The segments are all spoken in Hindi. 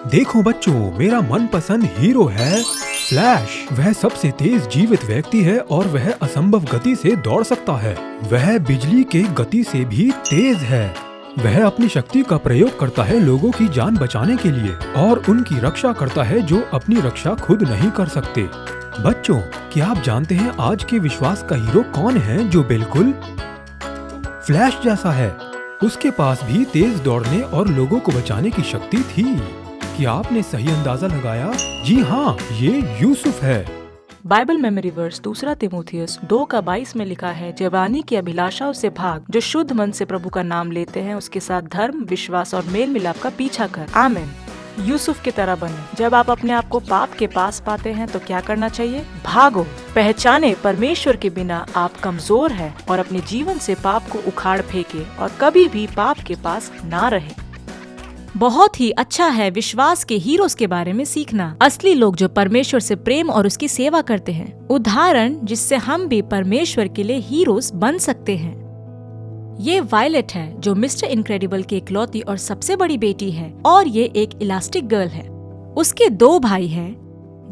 देखो बच्चों, मेरा मनपसंद हीरो है फ्लैश। वह सबसे तेज जीवित व्यक्ति है और वह असंभव गति से दौड़ सकता है। वह बिजली के गति से भी तेज है। वह अपनी शक्ति का प्रयोग करता है लोगों की जान बचाने के लिए और उनकी रक्षा करता है जो अपनी रक्षा खुद नहीं कर सकते। बच्चों, क्या आप जानते हैं आज के विश्वास का हीरो कौन है जो बिल्कुल फ्लैश जैसा है? उसके पास भी तेज दौड़ने और लोगों को बचाने की शक्ति थी। क्या आपने सही अंदाजा लगाया? जी हाँ, ये यूसुफ है। बाइबल मेमोरी वर्स 2 तीमुथियुस 2:22 में लिखा है, जवानी की अभिलाषाओं से भाग, जो शुद्ध मन से प्रभु का नाम लेते हैं उसके साथ धर्म, विश्वास और मेल मिलाप का पीछा कर। आमीन। यूसुफ की तरह बने। जब आप अपने आप को पाप के पास पाते हैं तो क्या करना चाहिए? भागो। पहचाने परमेश्वर के बिना आप कमजोर हैं और अपने जीवन से पाप को उखाड़ फेंके और कभी भी पाप के पास ना रहे। बहुत ही अच्छा है विश्वास के हीरोज के बारे में सीखना। असली लोग जो परमेश्वर से प्रेम और उसकी सेवा करते हैं। उदाहरण जिससे हम भी परमेश्वर के लिए हीरोज बन सकते हैं। ये वायलेट है जो मिस्टर इनक्रेडिबल की इकलौती और सबसे बड़ी बेटी है और ये एक इलास्टिक गर्ल है। उसके 2 भाई हैं,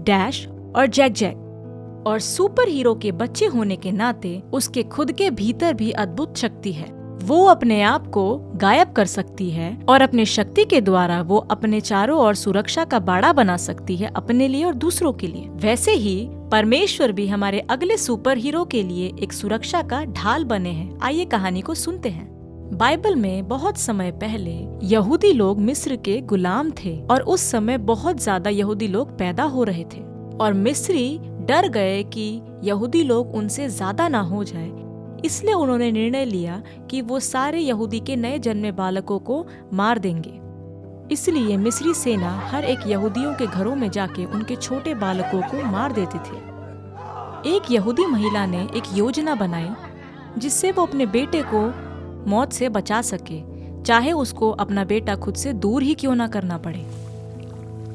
डैश और जैक जैक। और सुपर हीरो के बच्चे होने के नाते उसके खुद के भीतर भी अद्भुत शक्ति है। वो अपने आप को गायब कर सकती है और अपने शक्ति के द्वारा वो अपने चारों ओर सुरक्षा का बाड़ा बना सकती है, अपने लिए और दूसरों के लिए। वैसे ही परमेश्वर भी हमारे अगले सुपर हीरो के लिए एक सुरक्षा का ढाल बने हैं। आइए कहानी को सुनते हैं। बाइबल में बहुत समय पहले यहूदी लोग मिस्र के गुलाम थे और उस समय बहुत ज्यादा यहूदी लोग पैदा हो रहे थे और मिस्री डर गए कि यहूदी लोग उनसे ज्यादा ना हो जाए। इसलिए उन्होंने निर्णय लिया कि वो सारे यहूदी के नए जन्मे बालकों को मार देंगे। इसलिए मिस्री सेना हर एक यहूदियों के घरों में जाके उनके छोटे बालकों को मार देते थे। एक यहूदी महिला ने एक योजना बनाई जिससे वो अपने बेटे को मौत से बचा सके, चाहे उसको अपना बेटा खुद से दूर ही क्यों ना करना पड़े।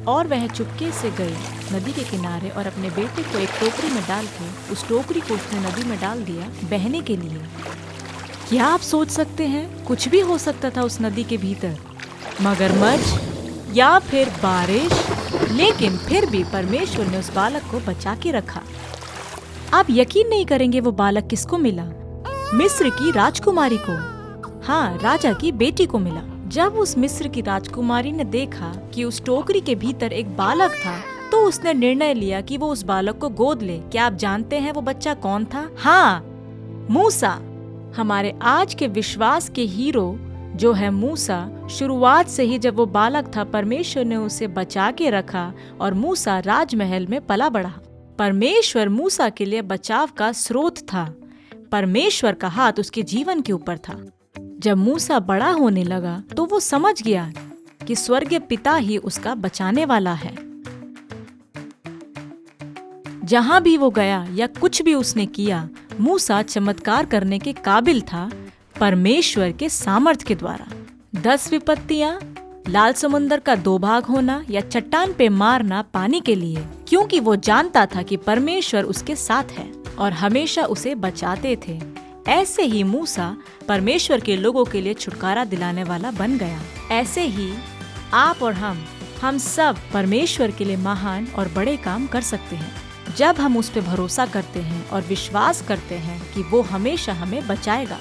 और वह चुपके से गई नदी के किनारे और अपने बेटे को एक टोकरी में डाल के उस टोकरी को उसने नदी में डाल दिया बहने के लिए। क्या आप सोच सकते हैं कुछ भी हो सकता था उस नदी के भीतर? मगरमच्छ या फिर बारिश, लेकिन फिर भी परमेश्वर ने उस बालक को बचा के रखा। आप यकीन नहीं करेंगे वो बालक किसको मिला? मिस्र की राजकुमारी को। हाँ, राजा की बेटी को मिला। जब उस मिस्र की राजकुमारी ने देखा कि उस टोकरी के भीतर एक बालक था तो उसने निर्णय लिया कि वो उस बालक को गोद ले। क्या आप जानते हैं वो बच्चा कौन था? हाँ, मूसा। हमारे आज के विश्वास के हीरो जो है मूसा, शुरुआत से ही जब वो बालक था परमेश्वर ने उसे बचा के रखा और मूसा राजमहल में पला बढ़ा। परमेश्वर मूसा के लिए बचाव का स्रोत था। परमेश्वर का हाथ उसके जीवन के ऊपर था। जब मूसा बड़ा होने लगा तो वो समझ गया कि स्वर्गीय पिता ही उसका बचाने वाला है। जहां भी वो गया या कुछ भी उसने किया, मूसा चमत्कार करने के काबिल था परमेश्वर के सामर्थ्य के द्वारा। 10 विपत्तियां, लाल समुंदर का 2 भाग होना या चट्टान पे मारना पानी के लिए, क्योंकि वो जानता था कि परमेश्वर उसके साथ है और हमेशा उसे बचाते थे। ऐसे ही मूसा परमेश्वर के लोगों के लिए छुटकारा दिलाने वाला बन गया। ऐसे ही आप और हम सब परमेश्वर के लिए महान और बड़े काम कर सकते हैं जब हम उस पे भरोसा करते हैं और विश्वास करते हैं कि वो हमेशा हमें बचाएगा।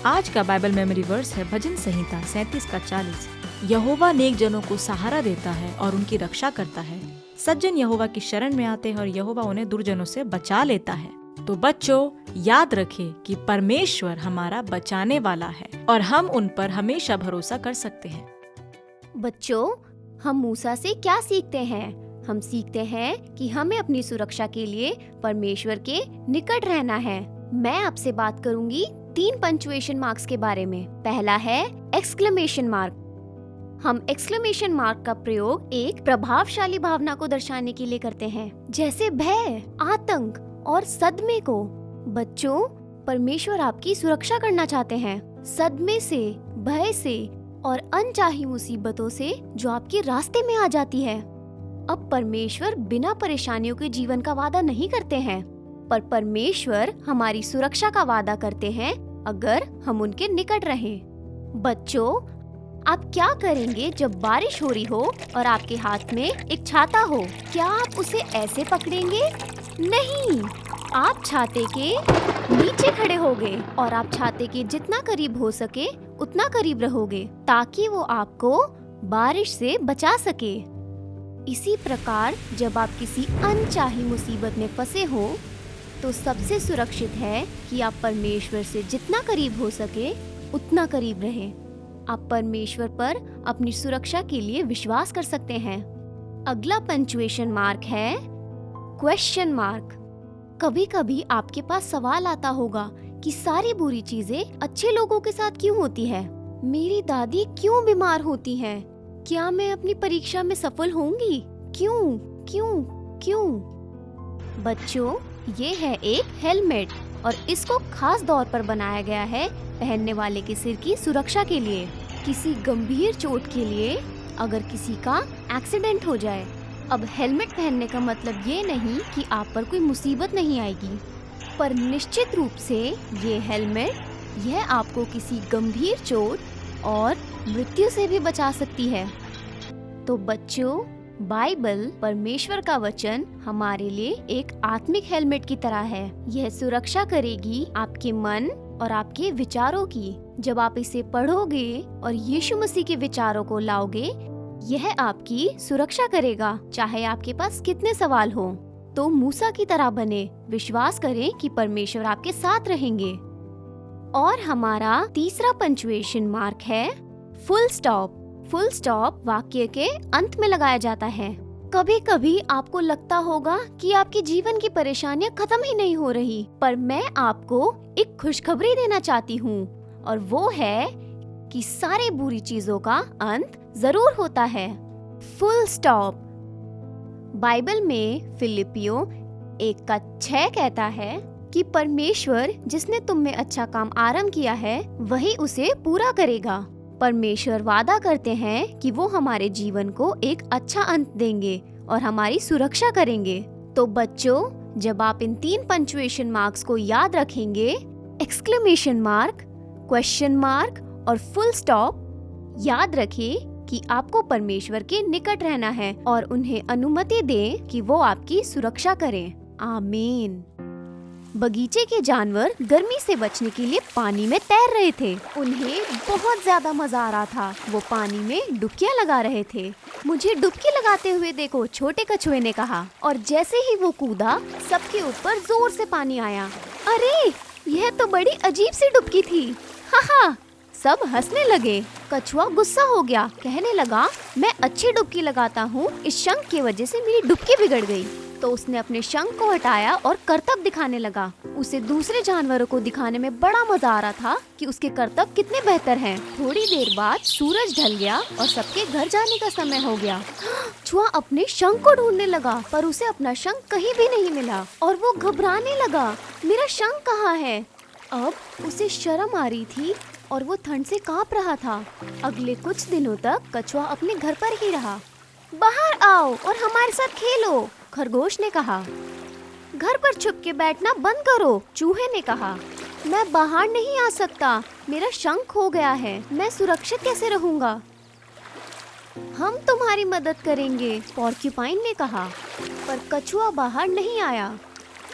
आज का बाइबल मेमोरी वर्स है भजन संहिता 37:40। यहोवा नेक जनों को सहारा देता है और उनकी रक्षा करता है। सज्जन यहोवा की शरण में आते हैं और यहोवा उन्हें दुर्जनों से बचा लेता है। तो बच्चों, याद रखें कि परमेश्वर हमारा बचाने वाला है और हम उन पर हमेशा भरोसा कर सकते हैं। बच्चों, हम मूसा से क्या सीखते हैं? हम सीखते हैं कि हमें अपनी सुरक्षा के लिए परमेश्वर के निकट रहना है। मैं आपसे बात करूंगी 3 पंक्चुएशन मार्क्स के बारे में। पहला है एक्सक्लेमेशन मार्क। हम एक्सक्लेमेशन मार्क का प्रयोग एक प्रभावशाली भावना को दर्शाने के लिए करते हैं, जैसे भय, आतंक और सदमे को। बच्चों, परमेश्वर आपकी सुरक्षा करना चाहते हैं सदमे से, भय से और अनचाही मुसीबतों से जो आपके रास्ते में आ जाती है। अब परमेश्वर बिना परेशानियों के जीवन का वादा नहीं करते हैं, पर परमेश्वर हमारी सुरक्षा का वादा करते हैं अगर हम उनके निकट रहें। बच्चों, आप क्या करेंगे जब बारिश हो रही हो और आपके हाथ में एक छाता हो? क्या आप उसे ऐसे पकड़ेंगे? नहीं, आप छाते के नीचे खड़े होगे और आप छाते के जितना करीब हो सके उतना करीब रहोगे ताकि वो आपको बारिश से बचा सके। इसी प्रकार जब आप किसी अनचाही मुसीबत में फंसे हो तो सबसे सुरक्षित है कि आप परमेश्वर से जितना करीब हो सके उतना करीब रहें। आप परमेश्वर पर अपनी सुरक्षा के लिए विश्वास कर सकते हैं। अगला पंक्चुएशन मार्क है क्वेश्चन मार्क। कभी कभी आपके पास सवाल आता होगा कि सारी बुरी चीजें अच्छे लोगों के साथ क्यों होती है? मेरी दादी क्यों बीमार होती हैं? क्या मैं अपनी परीक्षा में सफल होंगी? क्यों क्यों क्यों? बच्चों, ये है एक हेलमेट और इसको खास तौर पर बनाया गया है पहनने वाले के सिर की सुरक्षा के लिए। किसी गंभीर चोट के लिए अगर किसी का एक्सीडेंट हो जाए। अब हेलमेट पहनने का मतलब ये नहीं कि आप पर कोई मुसीबत नहीं आएगी, पर निश्चित रूप से ये हेलमेट यह आपको किसी गंभीर चोट और मृत्यु से भी बचा सकती है। तो बच्चों, बाइबल परमेश्वर का वचन हमारे लिए एक आत्मिक हेलमेट की तरह है। यह सुरक्षा करेगी आपके मन और आपके विचारों की। जब आप इसे पढ़ोगे और यीशु मसीह के विचारों को लाओगे, यह आपकी सुरक्षा करेगा चाहे आपके पास कितने सवाल हो। तो मूसा की तरह बने, विश्वास करें कि परमेश्वर आपके साथ रहेंगे। और हमारा तीसरा पंक्चुएशन मार्क है फुल स्टॉप। फुल स्टॉप वाक्य के अंत में लगाया जाता है। कभी कभी आपको लगता होगा कि आपके जीवन की परेशानियां खत्म ही नहीं हो रही, पर मैं आपको एक खुशखबरी देना चाहती हूँ और वो है कि सारी बुरी चीजों का अंत जरूर होता है। Full stop. बाइबल में फिलिपियों 1:6 कहता है कि परमेश्वर जिसने तुम में अच्छा काम आरंभ किया है वही उसे पूरा करेगा। परमेश्वर वादा करते हैं कि वो हमारे जीवन को एक अच्छा अंत देंगे और हमारी सुरक्षा करेंगे। तो बच्चों, जब आप इन 3 पंक्चुएशन मार्क्स को याद रखेंगे, एक्सक्लेमेशन मार्क, क्वेश्चन मार्क और फुल स्टॉप, याद रखें कि आपको परमेश्वर के निकट रहना है और उन्हें अनुमति दें कि वो आपकी सुरक्षा करें। आमीन। बगीचे के जानवर गर्मी से बचने के लिए पानी में तैर रहे थे। उन्हें बहुत ज्यादा मजा आ रहा था। वो पानी में डुबकियां लगा रहे थे। मुझे डुबकी लगाते हुए देखो, छोटे कछुए ने कहा। और जैसे ही वो कूदा, सबके ऊपर जोर से पानी आया। अरे, यह तो बड़ी अजीब सी डुबकी थी। हा, सब हंसने लगे। कछुआ गुस्सा हो गया, कहने लगा, मैं अच्छी डुबकी लगाता हूँ, इस शंख की वजह से मेरी डुबकी बिगड़ गई। तो उसने अपने शंख को हटाया और करतब दिखाने लगा। उसे दूसरे जानवरों को दिखाने में बड़ा मजा आ रहा था कि उसके करतब कितने बेहतर हैं। थोड़ी देर बाद सूरज ढल गया और सबके घर जाने का समय हो गया। कछुआ अपने शंख को ढूंढने लगा, पर उसे अपना शंख कहीं भी नहीं मिला और वो घबराने लगा, मेरा शंख कहाँ है? अब उसे शर्म आ रही थी और वो ठंड से कांप रहा था। अगले कुछ दिनों तक कछुआ अपने घर पर ही रहा। बाहर आओ और हमारे साथ खेलो, खरगोश ने कहा। घर पर छुप के बैठना बंद करो, चूहे ने कहा। मैं बाहर नहीं आ सकता, मेरा शंख खो गया है, मैं सुरक्षित कैसे रहूंगा? हम तुम्हारी मदद करेंगे, पोर्क्यूपाइन ने कहा। पर कछुआ बाहर नहीं आया।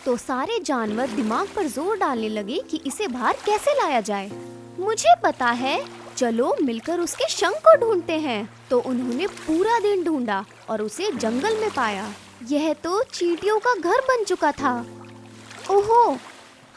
तो सारे जानवर दिमाग पर जोर डालने लगे कि इसे बाहर कैसे लाया जाए। मुझे पता है, चलो मिलकर उसके शंख को ढूंढते हैं। तो उन्होंने पूरा दिन ढूंढा और उसे जंगल में पाया। यह तो चींटियों का घर बन चुका था। ओहो,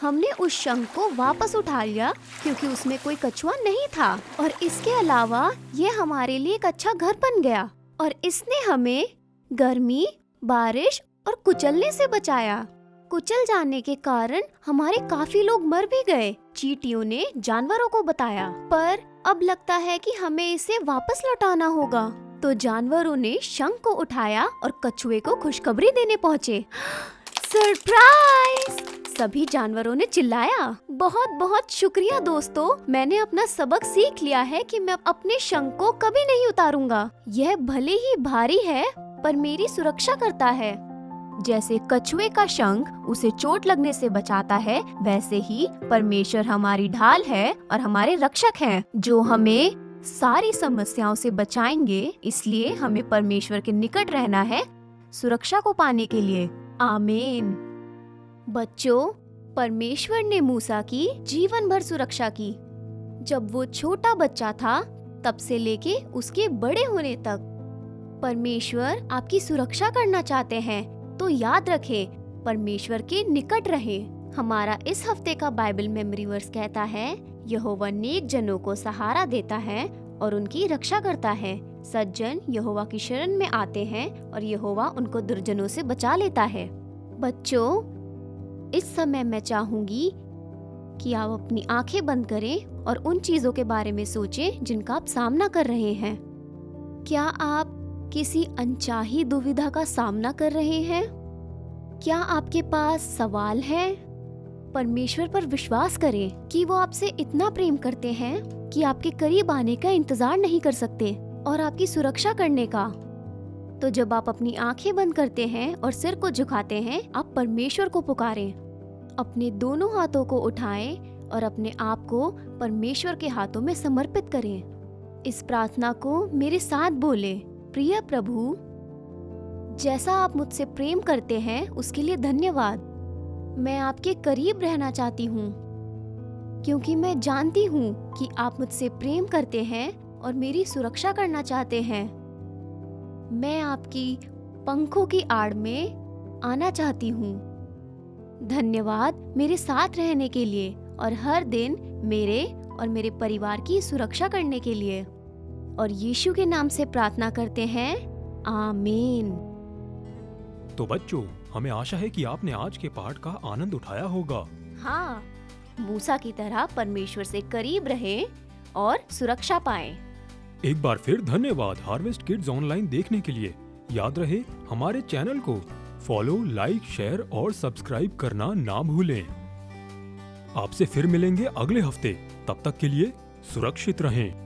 हमने उस शंख को वापस उठा लिया क्योंकि उसमें कोई कछुआ नहीं था और इसके अलावा ये हमारे लिए एक अच्छा घर बन गया और इसने हमें गर्मी, बारिश और कुचलने से बचाया। कुचल जाने के कारण हमारे काफी लोग मर भी गए, चींटियों ने जानवरों को बताया। पर अब लगता है कि हमें इसे वापस लौटाना होगा। तो जानवरों ने शंख को उठाया और कछुए को खुशखबरी देने पहुँचे। सरप्राइज! सभी जानवरों ने चिल्लाया। बहुत बहुत शुक्रिया दोस्तों, मैंने अपना सबक सीख लिया है कि मैं अपने शंख को कभी नहीं उतारूंगा। यह भले ही भारी है पर मेरी सुरक्षा करता है। जैसे कछुए का शंख उसे चोट लगने से बचाता है, वैसे ही परमेश्वर हमारी ढाल है और हमारे रक्षक हैं, जो हमें सारी समस्याओं से बचाएंगे। इसलिए हमें परमेश्वर के निकट रहना है सुरक्षा को पाने के लिए। आमीन। बच्चों, परमेश्वर ने मूसा की जीवन भर सुरक्षा की। जब वो छोटा बच्चा था तब से लेके उसके बड़े होने तक परमेश्वर आपकी सुरक्षा करना चाहते हैं। तो याद रखें, परमेश्वर के निकट रहें। हमारा इस हफ्ते का बाइबल मेमोरी वर्स कहता है, यहोवा नेक जनों को सहारा देता है और उनकी रक्षा करता है। सज्जन यहोवा की शरण में आते हैं और यहोवा उनको दुर्जनों से बचा लेता है। बच्चों, इस समय मैं चाहूंगी कि आप अपनी आंखें बंद करें और उन चीजों के बारे में सोचें जिनका आप सामना कर रहे हैं। क्या आप किसी अनचाही दुविधा का सामना कर रहे हैं? क्या आपके पास सवाल है? परमेश्वर पर विश्वास करें कि वो आपसे इतना प्रेम करते हैं कि आपके करीब आने का इंतजार नहीं कर सकते और आपकी सुरक्षा करने का। तो जब आप अपनी आंखें बंद करते हैं और सिर को झुकाते हैं, आप परमेश्वर को पुकारें। अपने दोनों हाथों को उठाएं और अपने आप को परमेश्वर के हाथों में समर्पित करें। इस प्रार्थना को मेरे साथ बोले, प्रिय प्रभु, जैसा आप मुझसे प्रेम करते हैं उसके लिए धन्यवाद। मैं आपके करीब रहना चाहती हूँ क्योंकि मैं जानती हूँ कि आप मुझसे प्रेम करते हैं और मेरी सुरक्षा करना चाहते हैं। मैं आपकी पंखों की आड़ में आना चाहती हूँ। धन्यवाद मेरे साथ रहने के लिए और हर दिन मेरे और मेरे परिवार की सुरक्षा करने के लिए। और यीशु के नाम से प्रार्थना करते हैं, आमीन। तो बच्चों, हमें आशा है कि आपने आज के पाठ का आनंद उठाया होगा। हाँ, मूसा की तरह परमेश्वर से करीब रहें और सुरक्षा पाएं। एक बार फिर धन्यवाद हार्वेस्ट किड्स ऑनलाइन देखने के लिए। याद रहे, हमारे चैनल को फॉलो, लाइक, शेयर और सब्सक्राइब करना ना भूलें। आपसे फिर मिलेंगे अगले हफ्ते। तब तक के लिए सुरक्षित रहें।